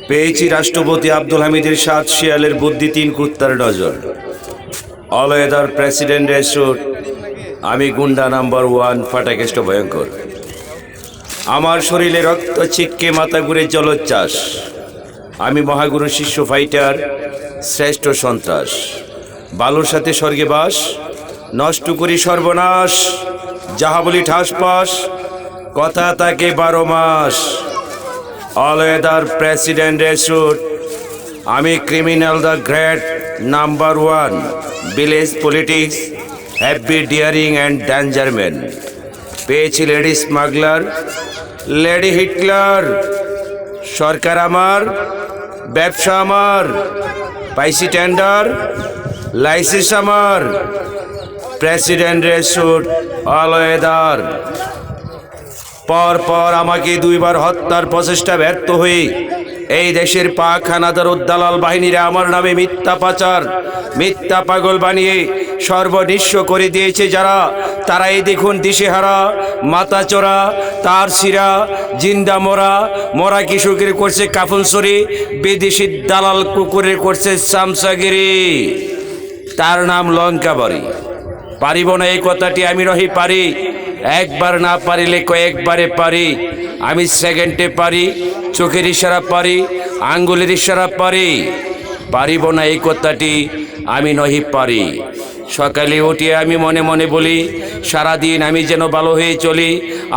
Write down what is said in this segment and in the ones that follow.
পেয়েছি রাষ্ট্রপতি আব্দুল হামিদের 7 শিয়ালের বুদ্ধি 3 কুত্তার ডজন। অলওয়েদার প্রেসিডেন্টের স্যুট। আমি গুন্ডা নাম্বার 1 ফাটাকেষ্ট ভয়ঙ্কর। আমার শরীরে রক্ত ছিটকে মাথা ঘুরে জলোচ্ছ্বাস। আমি মহাগুরু শিষ্য ফাইটার, শ্রেষ্ঠ সন্ত্রাস। বালুর সাথে স্বর্গে বাস, নষ্ট করি সর্বনাশ। যাহা বলি ঠাস পাস, কথা থাকে 12 মাস। অলওয়েদার প্রেসিডেন্টের স্যুট। আমি criminal the great number 1, village politics, happy dearing and danger man. পেয়েছি লেডি স্মাগলার, লেডি হিটলার। সরকার আমার, ব্যবসা আমার, পাইছি টেন্ডার, লাইসেন্স আমার। প্রেসিডেন্টের স্যুট, অলওয়েদার। পর আমাকে 2 বার হত্যার প্রচেষ্টা ব্যর্থ হয়ে এই দেশের পাক হানাদার উদ্দালাল বাহিনীরা আমার নামে মিথ্যা পাচার, মিথ্যা পাগল বানিয়ে সর্বনিঃস্ব করে দিয়েছে যারা, তারাই দেখুন দিশেহারা, মাথা চোরা, তার শিরা, জিন্দা মরা কিশোরকে করছে কাফনসরি, বিদেশি দালাল কুকুরের করছে চামচাগিরি। তার নাম লঙ্কাবাড়ি। পারিব না এই কথাটি আমি রহি পারি, একবার না পারিলে কয়েকবারে পারি। আমি সেকেন্ডে পারি, চোখের ইশারা পারি, আঙ্গুলের ইশারা পারি। পারিব না এই কথাটি আমি নহি পারি। সকালে উঠিয়ে আমি মনে মনে বলি, সারাদিন আমি যেন ভালো হয়ে চলি।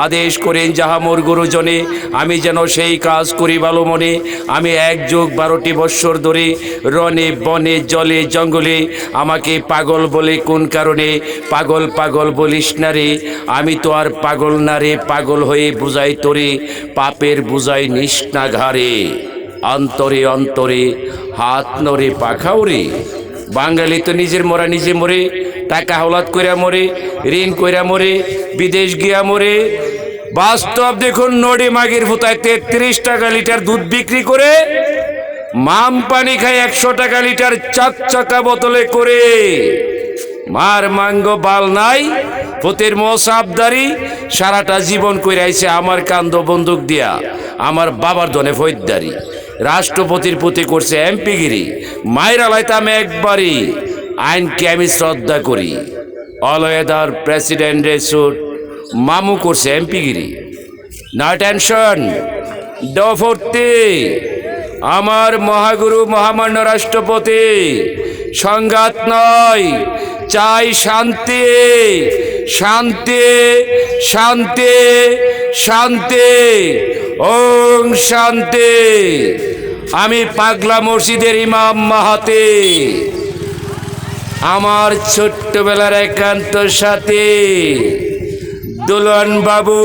আদেশ করেন যাহা মোর গুরুজনে, আমি যেন সেই কাজ করি ভালো মনে। আমি 1 যুগ 12টি বৎসর ধরে রনে বনে জলে জঙ্গলে আমাকে পাগল বলে কোন কারণে? পাগল বলিস না রে, আমি তো আর পাগল না রে। পাগল হয়ে বুঝাই তোরে, পাপের বুঝাই নিস না ঘাড়ে। অন্তরে অন্তরে হাত নড়ে পাখাও রে। বাঙালি তো নিজের মরা নিজে মরে, টাকা হাওলাত কইরা মরে, ঋণ কইরা মরে, বিদেশ গিয়া মরে। বাস্তব দেখুন, নড়ে মাগির ভুতায় 33 টাকা লিটার দুধ বিক্রি করে মাম পানি খায় 100 টাকা লিটার চাকচাকা বোতলে করে। মার মাঙ্গ বাল নাই, ভূতের মোসাবদারি, সারাটা জীবন কইরাইছে আমার কান্দ বন্দুক দিয়া, আমার বাবার ধনে ফৌজদারি। রাষ্ট্রপতির প্রতি করছে এমপিগিরি, মায়ের আলাইতাম একবারই। আইনকে আমি শ্রদ্ধা করি। অলওয়েদার প্রেসিডেন্টের স্যুট। মামু করছে এমপিগিরি। না টেনশন, ডফর্তি। আমার মহাগুরু মহামান্য রাষ্ট্রপতি। সংঘাত নয়, চাই শান্তি, শান্তি, শান্তি, শান্তি। ওং শান্তি। আমি পাগলা মসজিদের ইমাম মাহাতি। আমার ছোট্টবেলার একান্ত সাথী দুলন বাবু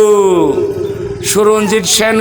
সুরঞ্জিত সেন।